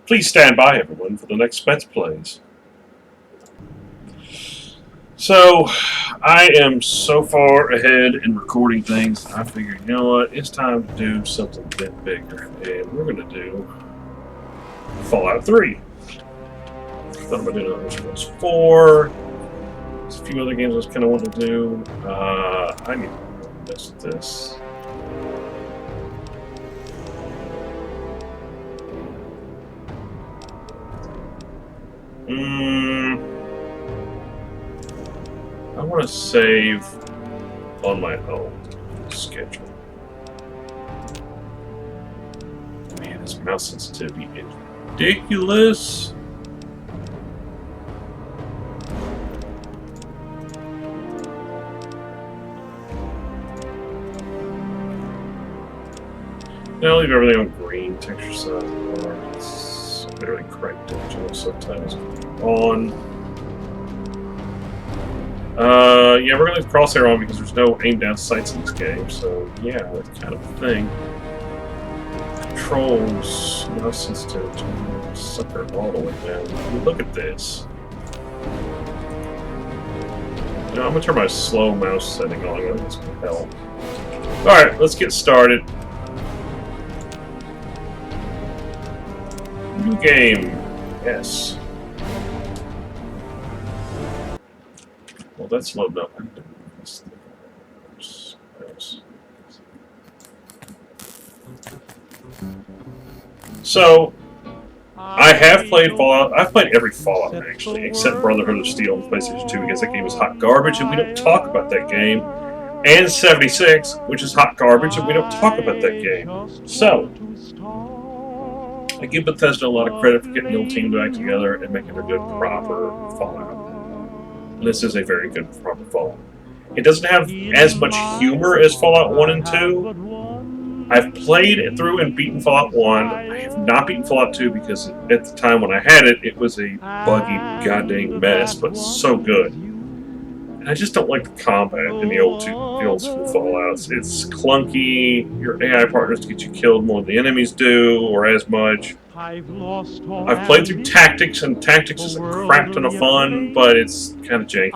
Please stand by, everyone, for the next Spetz Playz. So, I am so far ahead in recording things, I figured, you know what, it's time to do something a bit bigger. And we're going to do Fallout 3. Thought about doing Elder Scrolls 4. There's a few other games I was kind of wanting to do. I need to mess with this. I want to save on my own schedule. Man, this mouse sensitivity is ridiculous. Now I'll leave everything on green, texture size, it's barely cranked digital subtitles on. Yeah, we're gonna leave crosshair on because there's no aim down sights in this game, so yeah, that's kind of a thing. Controls, mouse sensitivity, sucker all the way down. I mean, look at this. You know, I'm gonna turn my slow mouse setting on, I think it's gonna help. Alright, let's get started. New game, yes. Well, that's loading up. So, I have played Fallout. I've played every Fallout, actually, except Brotherhood of Steel on PlayStation 2, because that game is hot garbage, and we don't talk about that game. And 76, which is hot garbage, and we don't talk about that game. So, I give Bethesda a lot of credit for getting the old team back together and making a good, proper Fallout. This is a very good, proper Fallout. It doesn't have as much humor as Fallout 1 and 2. I've played it through and beaten Fallout 1. I have not beaten Fallout 2 because at the time when I had it, it was a buggy goddamn mess, but so good. And I just don't like the combat in the old school Fallouts. It's clunky. Your AI partners get you killed more than the enemies do, or as much. I've played through Tactics, and Tactics is a crap ton of fun, but it's kind of janky.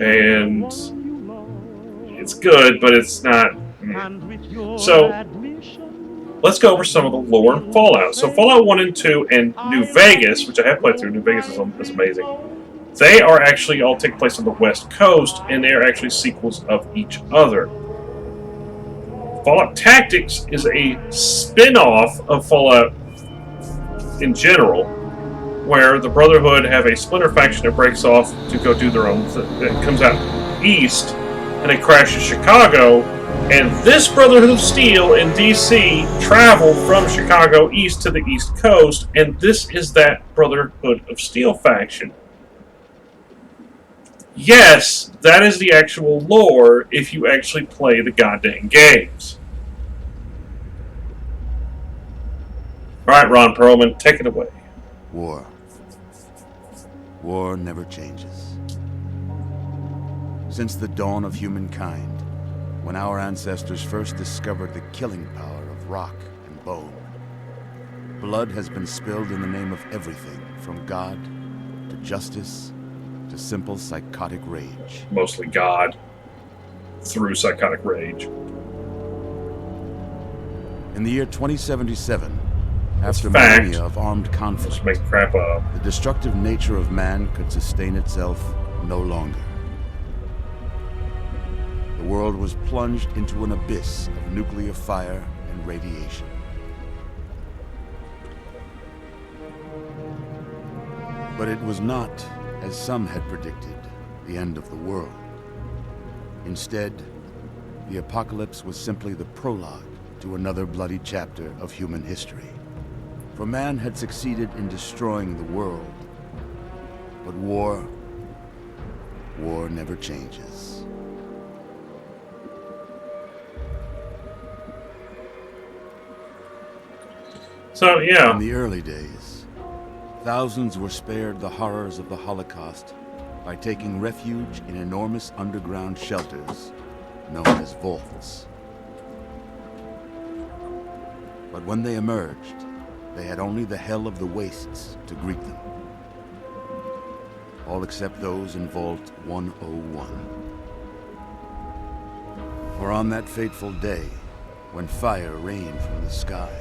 And it's good, but it's not. So, let's go over some of the lore in Fallout. So, Fallout 1 and 2 and New Vegas, which I have played through, New Vegas is amazing. They are actually all take place on the West Coast, and they are actually sequels of each other. Fallout Tactics is a spin-off of Fallout in general, where the Brotherhood have a splinter faction that breaks off to go do their own thing. That comes out east, and they crash in Chicago, and this Brotherhood of Steel in DC travel from Chicago east to the East Coast, and this is that Brotherhood of Steel faction. Yes, that is the actual lore if you actually play the goddamn games. Alright, Ron Perlman, take it away. War. War never changes. Since the dawn of humankind, when our ancestors first discovered the killing power of rock and bone, blood has been spilled in the name of everything from God to justice to simple psychotic rage. Mostly God, through psychotic rage. In the year 2077, after millennia of armed conflict, make crap up. The destructive nature of man could sustain itself no longer. The world was plunged into an abyss of nuclear fire and radiation. But it was not, as some had predicted, the end of the world. Instead, the apocalypse was simply the prologue to another bloody chapter of human history. For man had succeeded in destroying the world, but war never changes. So, yeah. In the early days, thousands were spared the horrors of the Holocaust by taking refuge in enormous underground shelters known as vaults. But when they emerged, they had only the hell of the wastes to greet them. All except those in Vault 101. For on that fateful day, when fire rained from the sky,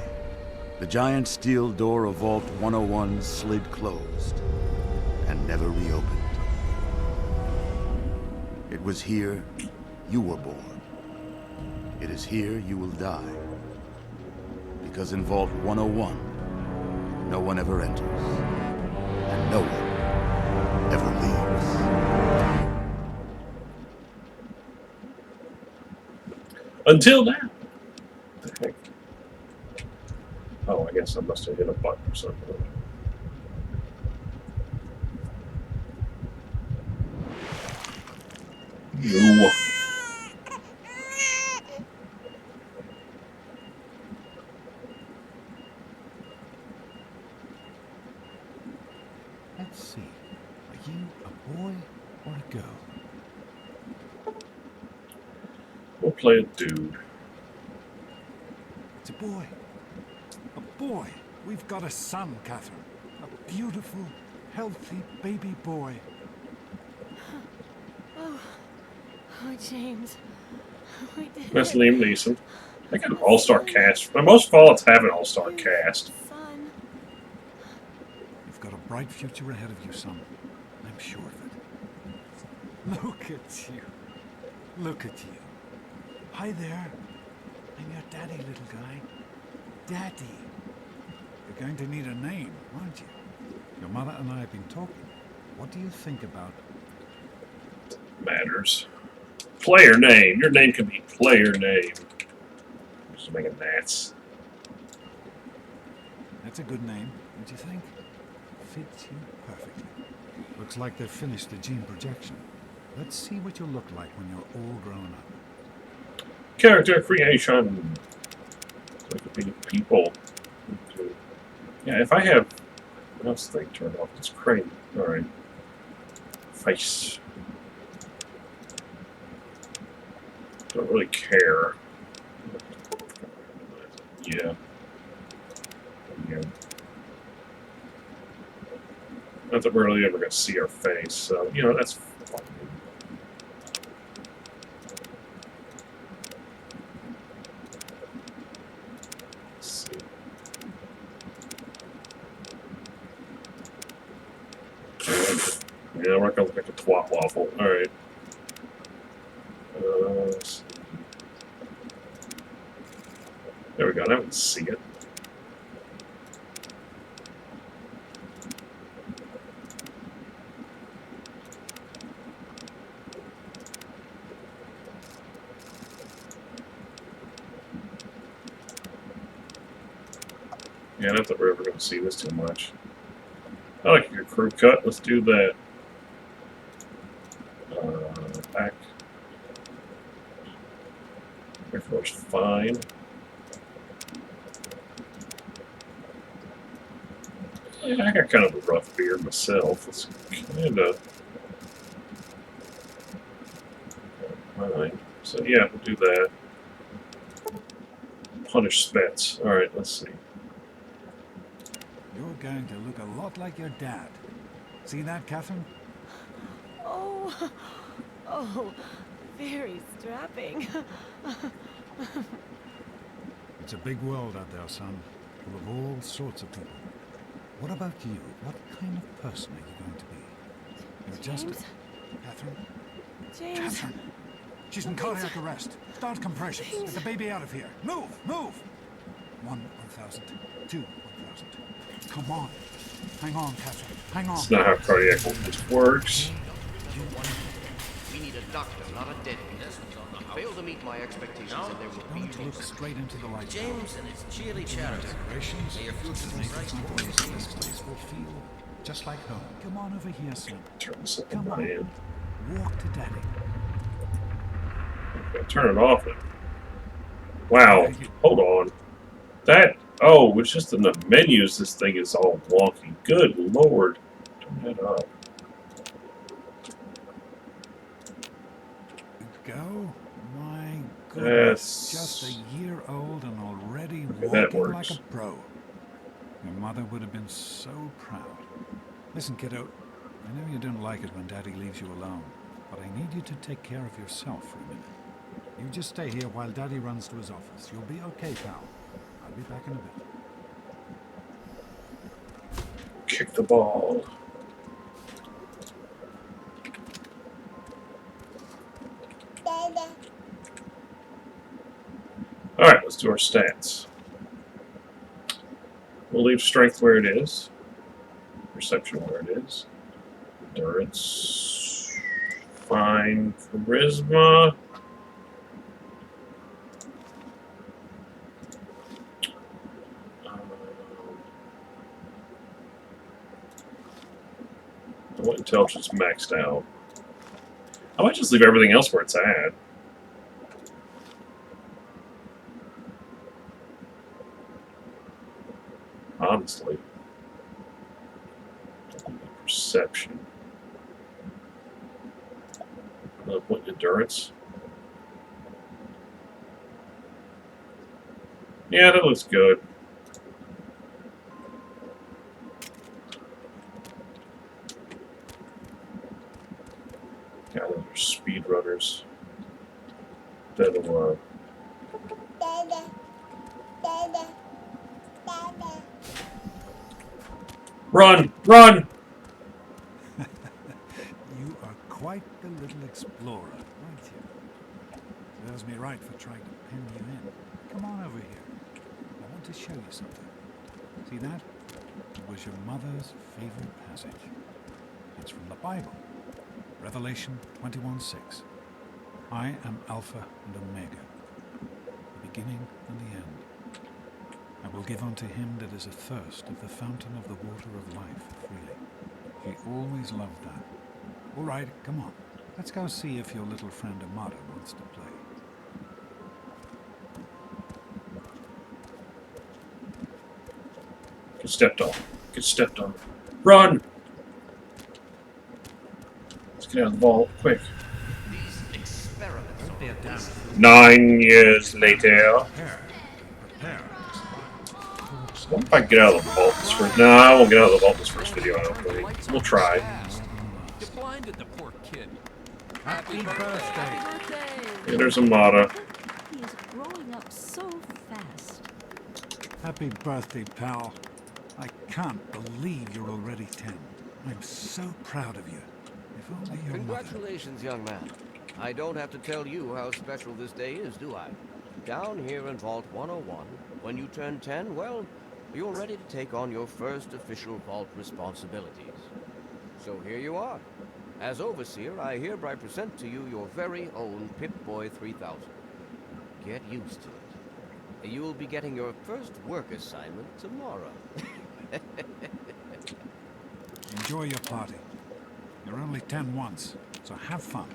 the giant steel door of Vault 101 slid closed and never reopened. It was here you were born. It is here you will die. Because in Vault 101, no one ever enters, and no one ever leaves. Until now. What the heck? Oh, I guess I must have hit a button or something. No. Let's see. Are you a boy or a girl? We'll play a dude. It's a boy. A boy. We've got a son, Catherine. A beautiful, healthy baby boy. Oh, James. We did That's it. Liam Neeson. They got an all-star cast. Most Fallouts have an all-star cast. Son. You've got a bright future ahead of you, son. I'm sure of it. Look at you. Look at you. Hi there. I'm your daddy, little guy. Daddy. You're going to need a name, aren't you? Your mother and I have been talking. What do you think about Matters. Player name. Your name can be player name. Just making gnats. That's a good name, don't you think? Fits you perfectly. Looks like they've finished the gene projection. Let's see what you'll look like when you're all grown up. Character creation. So it could be people. Yeah, if I have... What else did they turn off? It's crazy. Alright. Face. Don't really care. Yeah. Yeah. Not that we're really ever going to see our face, so, you know, that's fine. Let's see. Yeah, we're not going to look like a twat waffle. Alright. Let's see. There we go. Now we can see it. Yeah, not that we're ever going to see this too much. I like your crew cut. Let's do that. Back. Airforce fine. Yeah, I got kind of a rough beard myself. It's kind of fine. So yeah, we'll do that. Punish Spetz. All right, let's see. You're going to look a lot like your dad. See that, Catherine? Oh. Oh. Very strapping. It's a big world out there, son. Full of all sorts of people. What about you? What kind of person are you going to be? You're just James? a... Catherine? James. Catherine! She's in cardiac arrest. Start compressions. James. Get the baby out of here. Move! Move! 1,000. 2,000. Come on. Hang on, Catherine. Hang on. That's not how cardiac arrest works. We need a doctor, not a deadbeat. You fail to meet my expectations, and there will be Don't look straight into the light. James and his cheerly charity. Decorations. May your future be bright. This place will feel just like home. Come on over here, son. Turn this up Come on on. my end. Walk to daddy. Okay, turn it off then. Wow. Hold on. That... Oh, it's just in the menus this thing is all wonky. Good lord. Turn that up. Go. My goodness. Yes. Just a year old and already Okay, that walking like works. a pro. Your mother would have been so proud. Listen, kiddo, I know you don't like it when Daddy leaves you alone, but I need you to take care of yourself for a minute. You just stay here while Daddy runs to his office. You'll be okay, pal. I'll be back in a bit. Kick the ball. Alright, let's do our stats. We'll leave strength where it is. Perception where it is. Endurance. Fine. Charisma. I want intelligence maxed out. I might just leave everything else where it's at. Honestly. Perception. What endurance? Yeah, that looks good. God, those are speedrunners. That'll, Run! Run! You are quite the little explorer, aren't you? Serves me right for trying to pin you in. Come on over here. I want to show you something. See that? It was your mother's favorite passage. It's from the Bible. Revelation 21:6. I am Alpha and Omega, the beginning and the end. I will give unto him that is athirst of the fountain of the water of life freely. She always loved that. All right, come on. Let's go see if your little friend Amada wants to play. Get stepped on. Get stepped on. Run! Let's get out of the vault, quick. These experiments are being done. 9 years later. What if I get out of the vault this first? No, I won't get out of the vault this first video, I don't think. We'll try. You blinded the poor kid. Happy birthday! Yeah, there's Amada. He is growing up so fast. Happy birthday, pal. I can't believe you're already 10. I'm so proud of you. If only your mother... Congratulations, young man. I don't have to tell you how special this day is, do I? Down here in Vault 101, when you turn 10, well, you're ready to take on your first official vault responsibilities. So here you are. As Overseer, I hereby present to you your very own Pip-Boy 3000. Get used to it. You will be getting your first work assignment tomorrow. Enjoy your party. You're only 10 once, so have fun.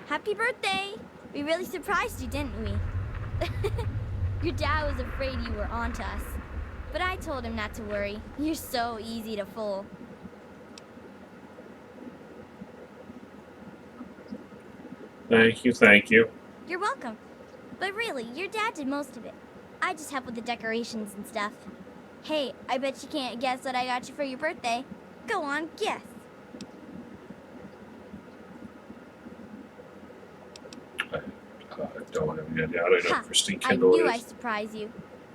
Happy birthday! We really surprised you, didn't we? Your dad was afraid you were onto us. But I told him not to worry. You're so easy to fool. Thank you, thank you. You're welcome. But really, your dad did most of it. I just help with the decorations and stuff. Hey, I bet you can't guess what I got you for your birthday. Go on, guess. I don't have any idea. I don't know Ha! if Christine I Kendall knew is. I'd surprise you.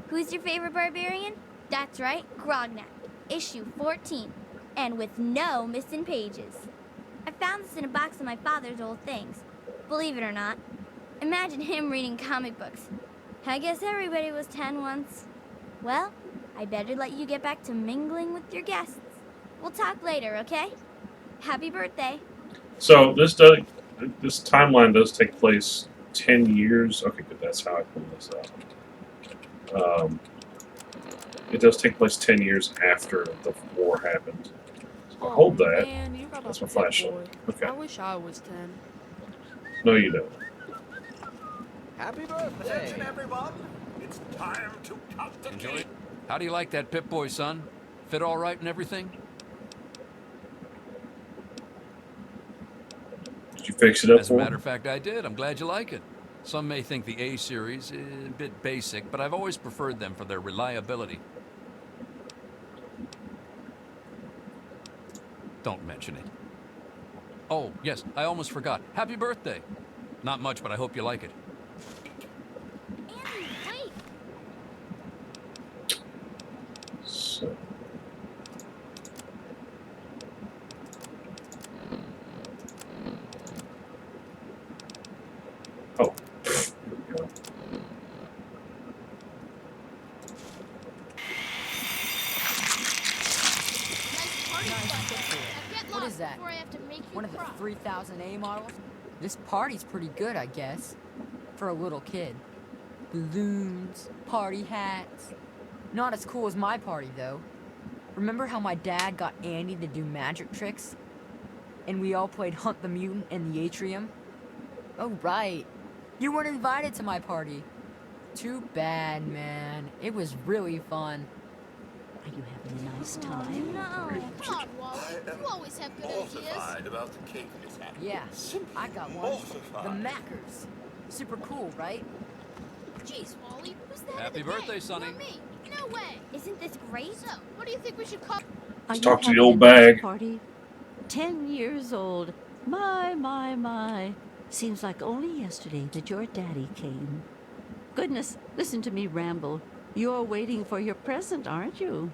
Who's your favorite barbarian? That's right, Grognak, issue 14, and with no missing pages. I found this in a box of my father's old things. Believe it or not, imagine him reading comic books. I guess everybody was 10 once. Well, I better let you get back to mingling with your guests. We'll talk later, okay? Happy birthday. So this timeline does take place 10 years. Okay, good. That's how I pull this up. It does take place 10 years after the war happened. So I'll hold that. Man, you got That's a my flashlight. boy. Okay. I wish I was 10. No, you don't. Happy birthday! everyone. It's time to cut the Enjoy it. How do you like that Pip-Boy, son? Fit all right and everything? Did you fix it up As a for matter him? of fact, I did. I'm glad you like it. Some may think the A series is a bit basic, but I've always preferred them for their reliability. Don't mention it. Oh, yes, I almost forgot. Happy birthday. Not much, but I hope you like it. Andy, wait! So. Oh. What is that? One of the 3000A models? This party's pretty good, I guess. For a little kid. Balloons, party hats. Not as cool as my party, though. Remember how my dad got Andy to do magic tricks? And we all played Hunt the Mutant in the atrium? Oh, right. You weren't invited to my party. Too bad, man. It was really fun. Are you having a nice time? No. Come on, Wally. You always have good ideas. About the cake mishap. Yeah, I got one. The Mackers. Super cool, right? Jeez, Wally. Who's the head Happy of the birthday, gang? Sonny. You or me? No way. Isn't this great? So, what do you think we should call? Are you talk to the having old a nice bag. Party? 10 years old. My. Seems like only yesterday that your daddy came. Goodness, listen to me ramble. You're waiting for your present, aren't you?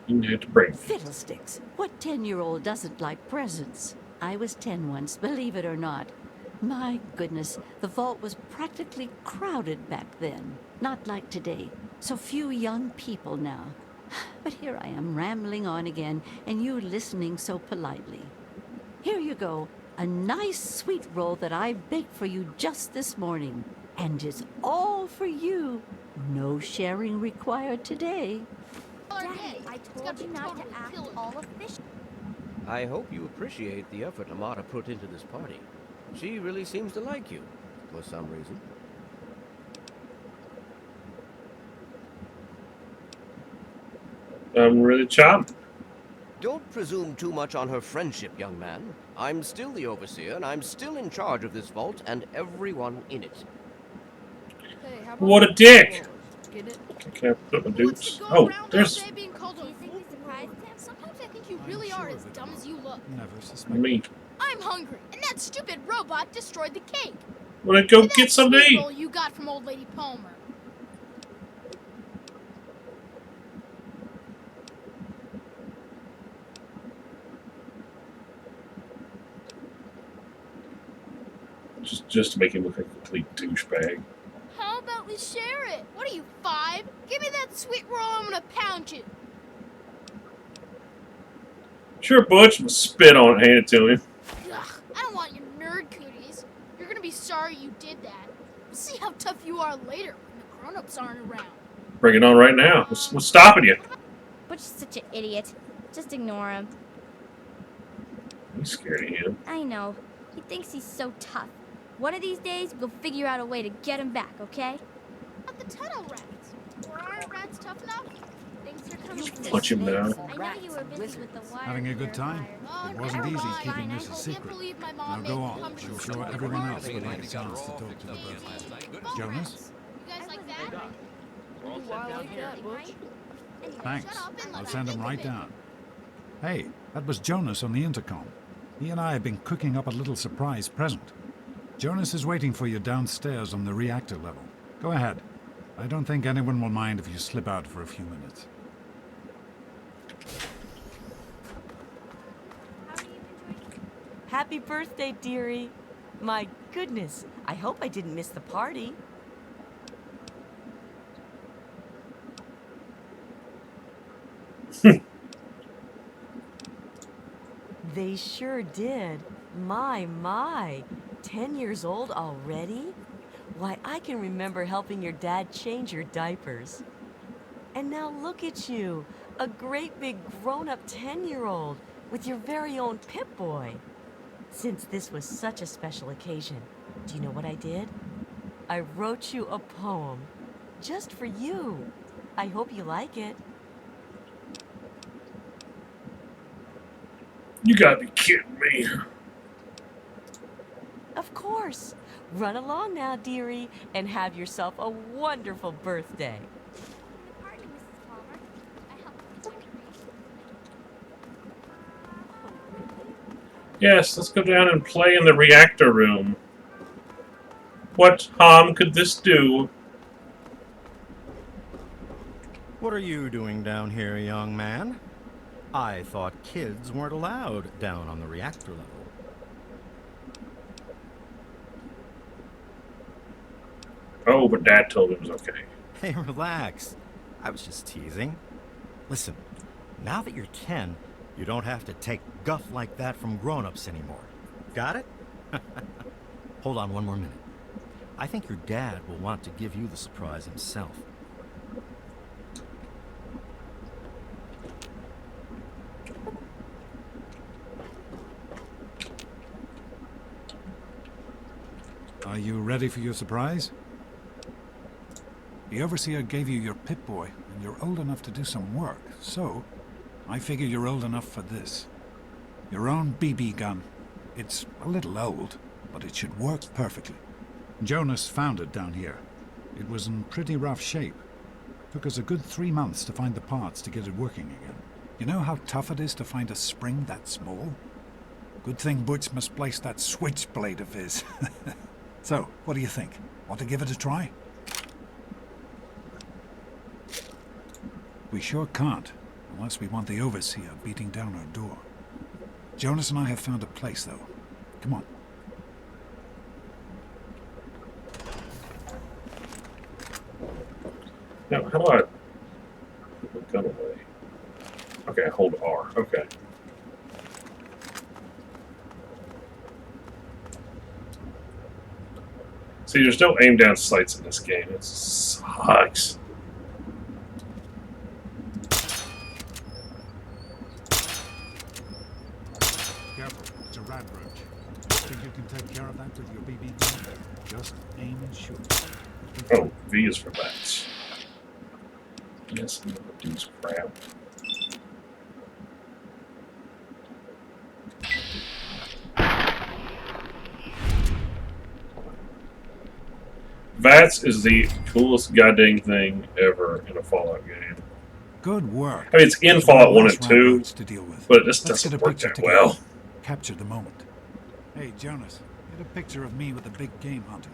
You have to break. Fiddlesticks. What 10-year-old doesn't like presents? I was 10 once, believe it or not. My goodness, the vault was practically crowded back then. Not like today. So few young people now. But here I am rambling on again, and you listening so politely. Here you go. A nice sweet roll that I baked for you just this morning. And it's all for you. No sharing required today. Daddy, I told you not to act all official. I hope you appreciate the effort Amata put into this party. She really seems to like you, for some reason. I'm really charmed. Don't presume too much on her friendship, young man. I'm still the overseer, and I'm still in charge of this vault and everyone in it. Hey, how about What a dick! Get it? Can I put my What's dukes? to go Oh, around all there's day being called a Do you think fool? we surprised him? Sometimes I think you I'm really sure are of as it, dumb Mom. as you look. Never suspect. me. I'm hungry, and that stupid robot destroyed the cake. Well, then go And that get some to sweet eat. roll you got from old lady Palmer. Just to make him look like a complete douchebag. How about we share it? What are you, 5? Give me that sweet roll, I'm gonna pound you. Sure, Butch. I'm gonna spit on it, hand it to him. Ugh, I don't want your nerd cooties. You're gonna be sorry you did that. We'll see how tough you are later when the grown-ups aren't around. Bring it on right now. What's stopping you? Butch is such an idiot. Just ignore him. I'm scared of him. I know. He thinks he's so tough. One of these days, we'll figure out a way to get him back, okay? Not the tunnel rats. Or aren't rats tough enough? Things are coming. Punch him down. I know you were busy with the wire. Having a good time? Oh, It wasn't never easy mind. keeping I this a can't secret. believe my Now mom made go me on. come to I'm the sure store. everyone else Hey, would like a Andy, chance to we're all talk to the good birthday. last night. Good. Bone Jonas? rats. You guys like that? Thanks. Shut up and let I'll me send him think right of it. down. Hey, that was Jonas on the intercom. He and I have been cooking up a little surprise present. Jonas is waiting for you downstairs on the reactor level. Go ahead. I don't think anyone will mind if you slip out for a few minutes. Happy birthday, dearie. My goodness, I hope I didn't miss the party. They sure did. My. 10 years old already? Why, I can remember helping your dad change your diapers. And now look at you, a great big grown-up 10-year-old with your very own Pip-Boy. Since this was such a special occasion, do you know what I did? I wrote you a poem, just for you. I hope you like it. You gotta be kidding me. Of course. course. Run along now, dearie, and have yourself a wonderful birthday. Party, Mrs. Palmer. I helped with the decorations. Yes, let's go down and play in the reactor room. What harm could this do? What are you doing down here, young man? I thought kids weren't allowed down on the reactor level. Oh, but Dad told me it was okay. Hey, relax. I was just teasing. Listen, now that you're 10, you don't have to take guff like that from grown-ups anymore. Got it? Hold on one more minute. I think your dad will want to give you the surprise himself. Are you ready for your surprise? The overseer gave you your Pip-Boy, and you're old enough to do some work, so I figure you're old enough for this. Your own BB gun. It's a little old, but it should work perfectly. Jonas found it down here. It was in pretty rough shape. Took us a good 3 months to find the parts to get it working again. You know how tough it is to find a spring that small? Good thing Butch misplaced that switchblade of his. So, what do you think? Want to give it a try? We sure can't, unless we want the overseer beating down our door. Jonas and I have found a place, though. Come on. Now, how do I put the gun away? Okay, hold R. Okay. See, there's no aim down sights in this game. It sucks. Careful, it's a rat roach. Think you can take care of that with your BB gun? Just aim and shoot. Oh, V is for bats. Yes, I'm gonna do this crap. VATS is the coolest goddamn thing ever in a Fallout game. Good work. I mean, it's in Fallout 1 and 2, but it just Let's get doesn't a work picture that together. well. Capture the moment. Hey, Jonas, get a picture of me with a big game hunter.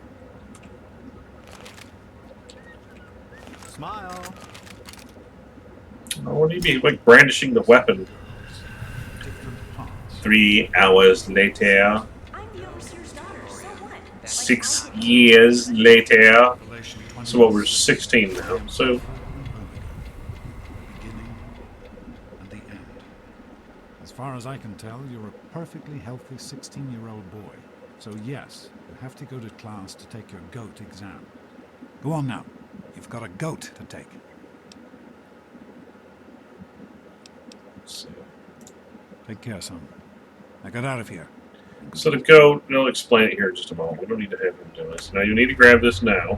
Smile. Oh, what do you mean? Like brandishing the weapon. 3 hours later. 6 years later. So what, we're 16 now. So As far as I can tell, you're a perfectly healthy 16-year-old boy. So yes, you have to go to class to take your GOAT exam. Go on now. You've got a GOAT to take. Take care, son. Now get out of here. So to go, they'll explain it here in just a moment. We don't need to have him do this. Now you need to grab this now.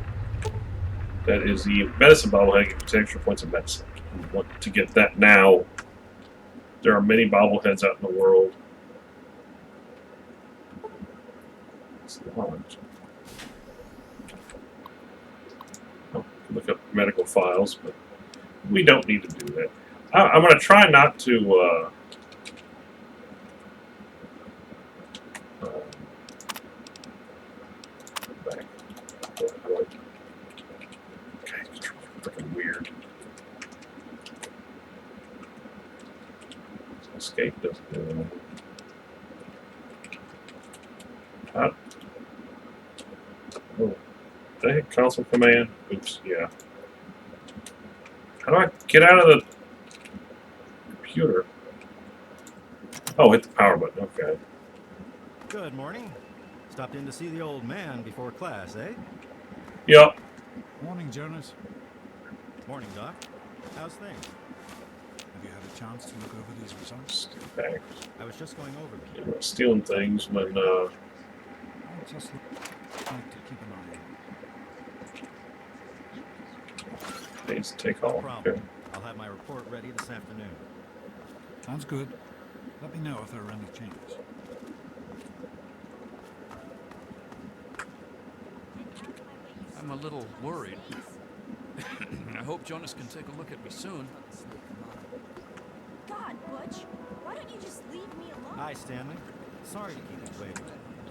That is the medicine bobblehead. Get 10 extra points of medicine. You want to get that now. There are many bobbleheads out in the world. It's large. Oh, look up medical files, but we don't need to do that. I'm going to try not to. Back. Okay, it's freaking weird. Escape doesn't do anything. Oh, did I hit console command? Oops, yeah. How do I get out of the computer? Oh, hit the power button, okay. Good morning. Stopped in to see the old man before class, eh? Yep. Morning, Jonas. Morning, Doc. How's things? Have you had a chance to look over these results? Back. I was just going over them. Yeah, stealing things when, I just like to keep an eye needs to take No off. problem. Okay. I'll have my report ready this afternoon. on. Sounds good. Let me know if there are any changes. I'm a little worried. I hope Jonas can take a look at me soon. God, Butch, why don't you just leave me alone? Hi, Stanley. Sorry to keep you waiting.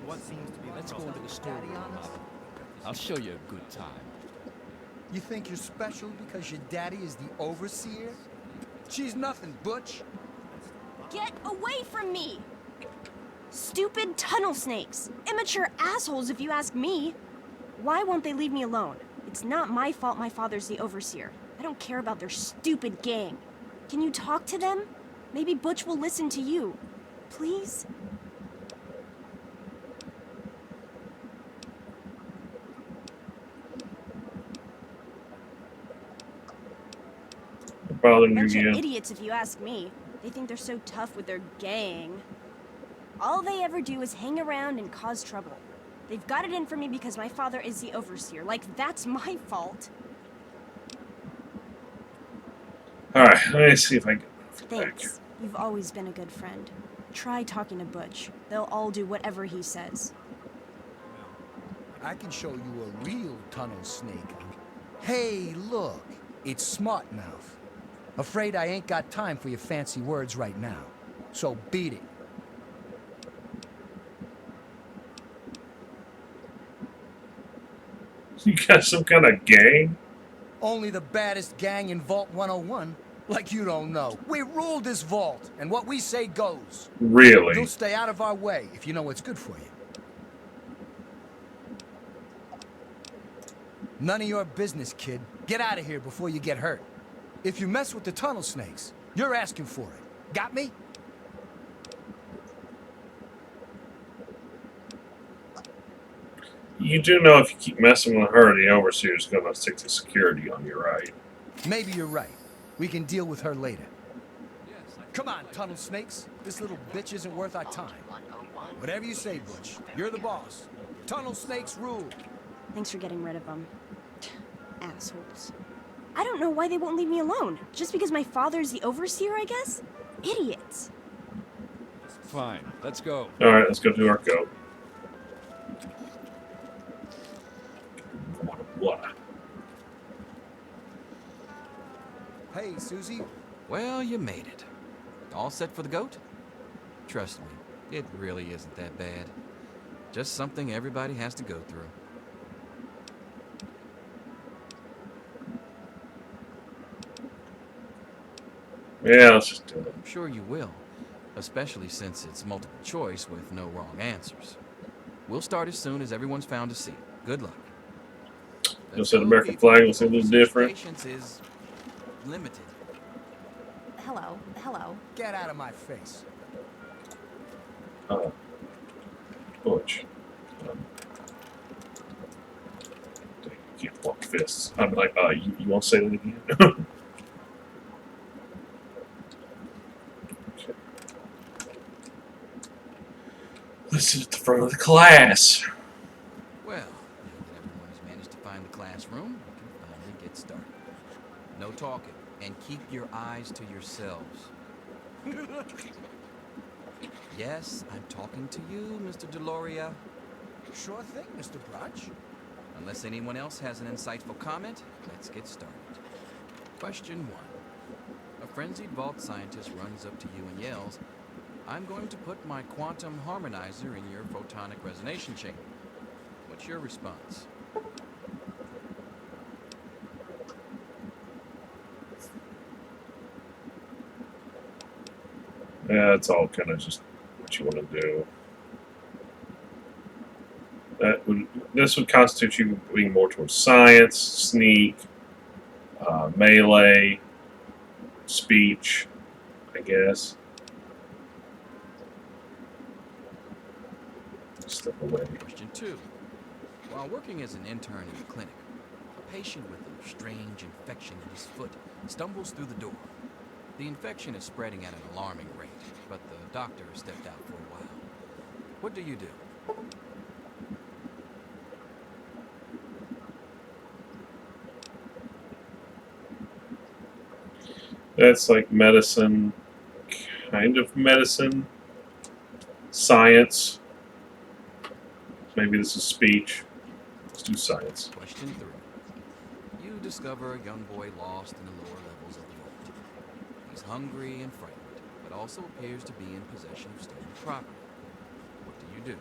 What seems to be the Let's go problem? into the storeroom, Pop. I'll show you a good time. You think you're special because your daddy is the overseer? She's nothing, Butch. Get away from me! Stupid tunnel snakes. Immature assholes, if you ask me. Why won't they leave me alone? It's not my fault my father's the overseer. I don't care about their stupid gang. Can you talk to them? Maybe Butch will listen to you. Please? Bothering you Bunch of again. idiots, if you ask me. They think they're so tough with their gang. All they ever do is hang around and cause trouble. They've got it in for me because my father is the overseer. Like, that's my fault. Alright, let me see if I can get back. Thanks. You've always been a good friend. Try talking to Butch. They'll all do whatever he says. I can show you a real tunnel snake. Hey, look. It's Smart Mouth. Afraid I ain't got time for your fancy words right now. So beat it. You got some kind of gang? Only the baddest gang in Vault 101. Like you don't know. We rule this vault, and what we say goes. Really? You'll stay out of our way if you know what's good for you. None of your business, kid. Get out of here before you get hurt. If you mess with the tunnel snakes, you're asking for it. Got me? You do know if you keep messing with her, the overseer's gonna stick to security on you, right? Maybe you're right. We can deal with her later. Come on, tunnel snakes. This little bitch isn't worth our time. Whatever you say, Butch. You're the boss. Tunnel snakes rule. Thanks for getting rid of them. Assholes. I don't know why they won't leave me alone. Just because my father's the overseer, I guess? Idiots. Fine, let's go. Alright, let's go do our go. What? Hey, Susie. Well, you made it. All set for the goat? Trust me, it really isn't that bad. Just something everybody has to go through. Yeah, let's just do it. I'm sure you will, especially since it's multiple choice with no wrong answers. We'll start as soon as everyone's found a seat. Good luck. You'll say the American flag will seem a little different. Patience is limited. Hello, hello. Get out of my face. Butch. You can't block fists. I'm like, you won't say that again? Okay. This is the front of the class. Well, now that everyone has managed to find the classroom, we can finally get started. No talking, and keep your eyes to yourselves. Yes, I'm talking to you, Mr. Deloria. Sure thing, Mr. Brotch. Unless anyone else has an insightful comment, let's get started. Question 1. A frenzied vault scientist runs up to you and yells, "I'm going to put my quantum harmonizer in your photonic resonation chamber." What's your response? Yeah, it's all kind of just what you want to do. This would constitute you being more towards science, sneak, melee, speech, I guess. Step away. Question 2. While working as an intern in the clinic, a patient with a strange infection in his foot stumbles through the door. The infection is spreading at an alarming rate, but the doctor has stepped out for a while. What do you do? That's like medicine, kind of medicine, science. Maybe this is speech. Let's do science. Question 3. You discover a young boy lost in the lower levels of the vault. He's hungry and frightened, but also appears to be in possession of stolen property. What do you do?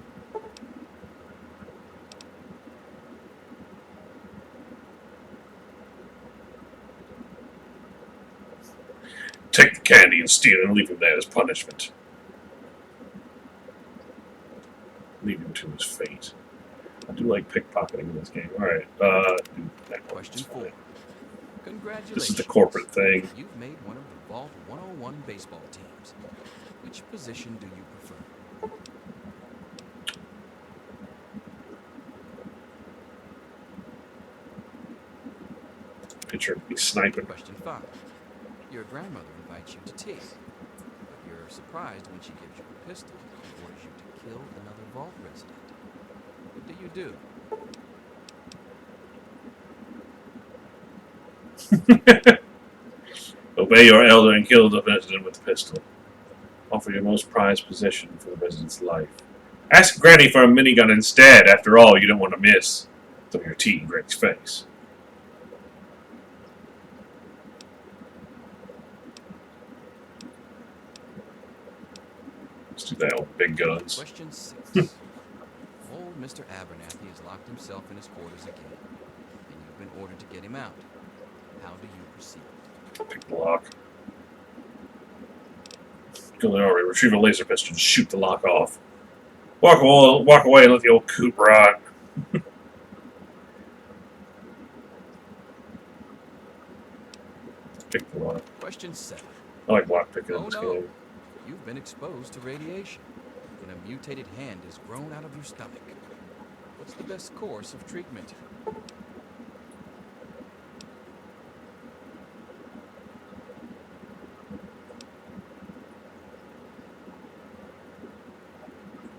Take the candy and steal it and leave him there as punishment. Leave him to his fate. I do like pickpocketing in this game. Alright, Question 4. Congratulations. This is the corporate thing. You've made one of the Vault 101 baseball teams. Which position do you prefer? Pitcher could be sniping. Question 5. Your grandmother invites you to tea, but you're surprised when she gives you a pistol and orders you to kill another Vault resident. What do you do? Obey your elder and kill the resident with the pistol. Offer your most prized possession for the resident's life. Ask Granny for a minigun instead. After all, you don't want to miss some of your tea in Granny's face. Let's do that with big guns. Question 6. Old Mr. Abernathy has locked himself in his quarters again, and you've been ordered to get him out. How do you proceed? Pick the lock. Go there, retrieve a laser pistol and shoot the lock off. Walk away and let the old coot rot. Pick the lock. Question 7. I like lock picking in Oh this no! game. You've been exposed to radiation, and a mutated hand has grown out of your stomach. What's the best course of treatment?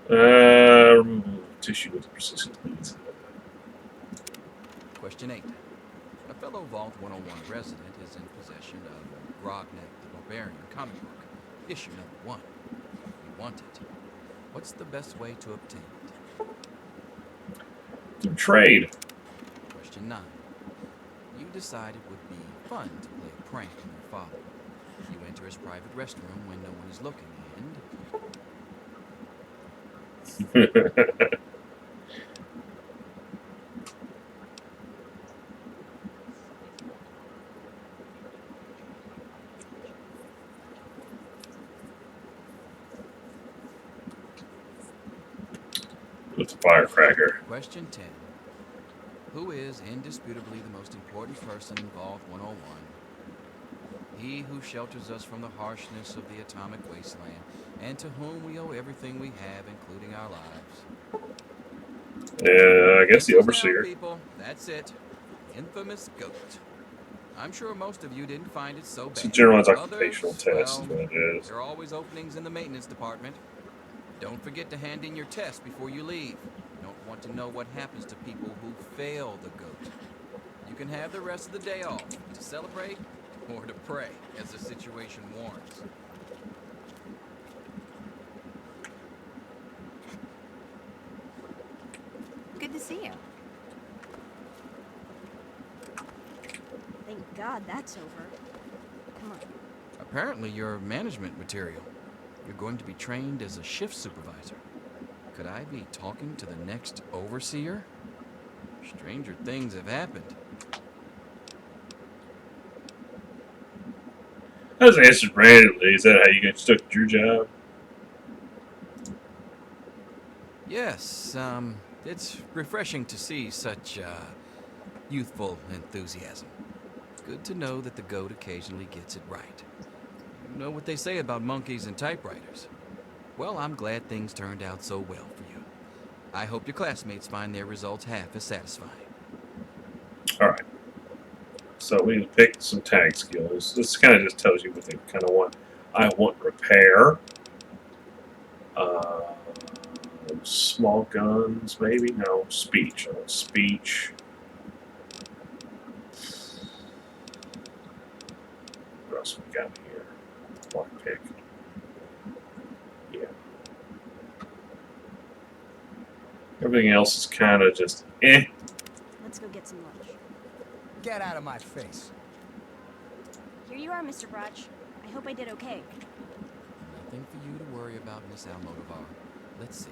Removal tissue with persistent leads. Question 8. A fellow Vault 101 resident is in possession of Grognak the Barbarian comic book, issue number 1. You want it. What's the best way to obtain it? Through trade. Question 9. You decide it would be fun to play a prank on your father. You enter his private restroom when no one is looking, and... With a firecracker. Question 10. Who is indisputably the most important person in Vault 101? He who shelters us from the harshness of the atomic wasteland, and to whom we owe everything we have, including our lives. I guess the overseer. Now, people, that's it. Infamous goat. I'm sure most of you didn't find it so bad. It's a generalized Others, occupational test is what it is. There are always openings in the maintenance department. Don't forget to hand in your test before you leave. You don't want to know what happens to people who fail the goat. You can have the rest of the day off to celebrate or to pray, as the situation warrants. Good to see you. Thank God that's over. Come on. Apparently you're management material. You're going to be trained as a shift supervisor. Could I be talking to the next overseer? Stranger things have happened. I was answered randomly. Is that how you got stuck at your job? Yes, it's refreshing to see such, youthful enthusiasm. Good to know that the goat occasionally gets it right. You know what they say about monkeys and typewriters. Well, I'm glad things turned out so well for you. I hope your classmates find their results half as satisfying. Alright. So we picked some tag skills. This kind of just tells you what they kind of want. I want repair. Small guns, maybe? No, speech. I want speech. What else we got here? Lockpick. Yeah. Everything else is kind of just eh. Let's go get some lunch. Get out of my face. Here you are, Mr. Brotch. I hope I did okay. Nothing for you to worry about, Miss Almodovar. Let's see.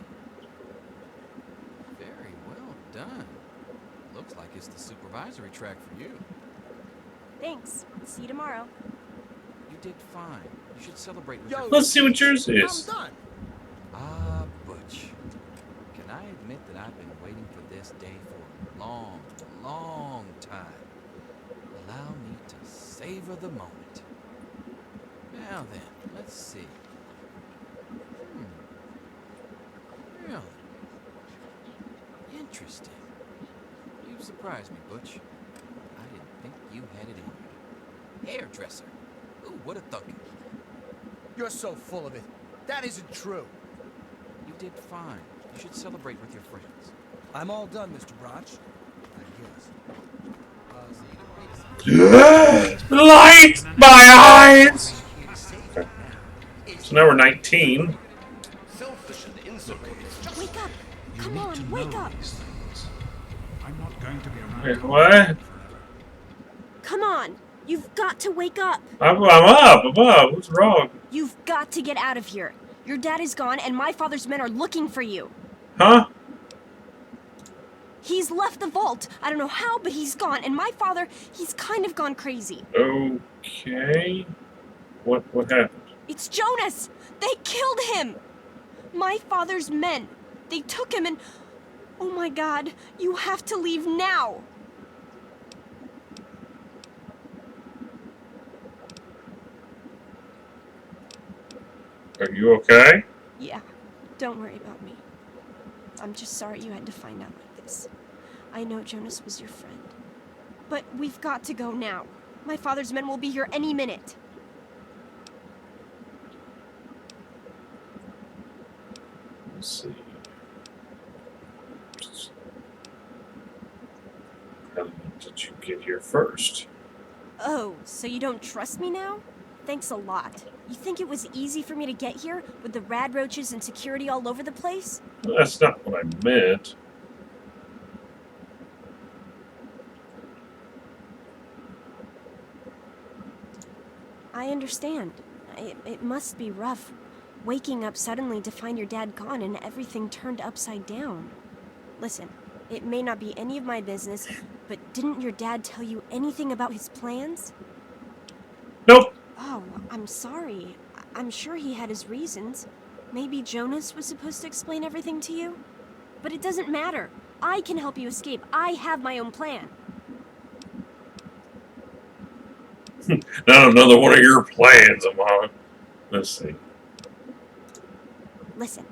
Very well done. Looks like it's the supervisory track for you. Thanks. See you tomorrow. You did fine. You should celebrate with Yo, your let's see what yours is. I'm done. Ah, Butch. Can I admit that I've been waiting for this day for a long, long time? Allow me to savor the moment. Now then, let's see. Really? Interesting. You surprised me, Butch. I didn't think you had it in you. Hairdresser. Ooh, what a thuggy. You're so full of it. That isn't true. You did fine. You should celebrate with your friends. I'm all done, Mr. Brotch. I guess. Light my eyes! Okay. So now we're 19. Wake up! Come on, wake up! I'm not going to be around. Wait, what? Come on! You've got to wake up! I'm up. What's wrong? You've got to get out of here. Your dad is gone, and my father's men are looking for you. Huh? He's left the vault. I don't know how, but he's gone. And my father, he's kind of gone crazy. Okay. What happened? It's Jonas! They killed him! My father's men. They took him and... Oh my God, you have to leave now! Are you okay? Yeah, don't worry about me. I'm just sorry you had to find out like this. I know Jonas was your friend. But we've got to go now. My father's men will be here any minute. Let's see. How did you get here first? Oh, so you don't trust me now? Thanks a lot. You think it was easy for me to get here, with the rad roaches and security all over the place? Well, that's not what I meant. I understand. It must be rough, waking up suddenly to find your dad gone and everything turned upside down. Listen, it may not be any of my business, but didn't your dad tell you anything about his plans? Nope. Oh, I'm sorry. I'm sure he had his reasons. Maybe Jonas was supposed to explain everything to you? But it doesn't matter. I can help you escape. I have my own plan. Not another one of your plans, Amon. Let's see. Listen.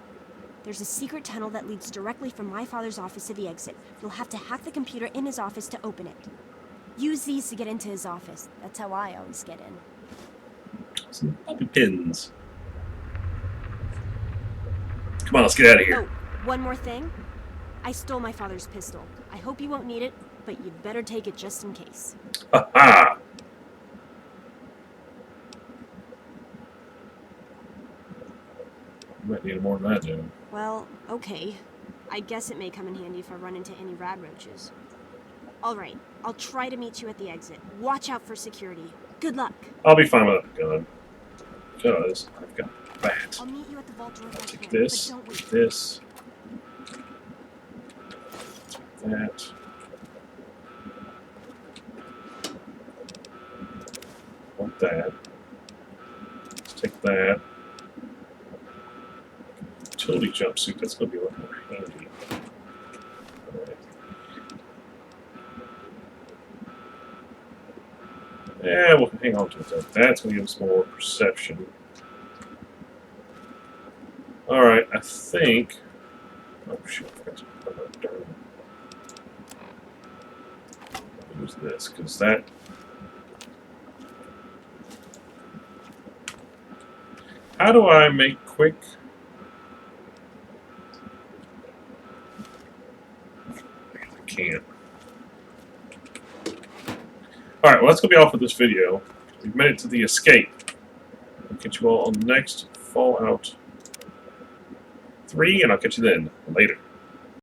There's a secret tunnel that leads directly from my father's office to the exit. You'll have to hack the computer in his office to open it. Use these to get into his office. That's how I always get in. Some bobby pins. Come on, let's get out of here. Oh, one more thing. I stole my father's pistol. I hope you won't need it, but you'd better take it just in case. Ha ha! Might need more than that, Joe. Well, okay. I guess it may come in handy if I run into any rad roaches. Alright, I'll try to meet you at the exit. Watch out for security. Good luck. I'll be fine without the gun. Because I've got that. I'll meet you at the vault door. I'll take this, this, that. Want that. Let's take that. Utility jumpsuit, that's going to be a lot more handy. Alright. Yeah, we'll hang on to that. That's going to give us more perception. Alright, I think... Oh, shit. Use this, because that... How do I make quick... I can't. Alright, well that's going to be all for this video. We've made it to the escape. I'll catch you all on the next Fallout 3, and I'll catch you then. Later.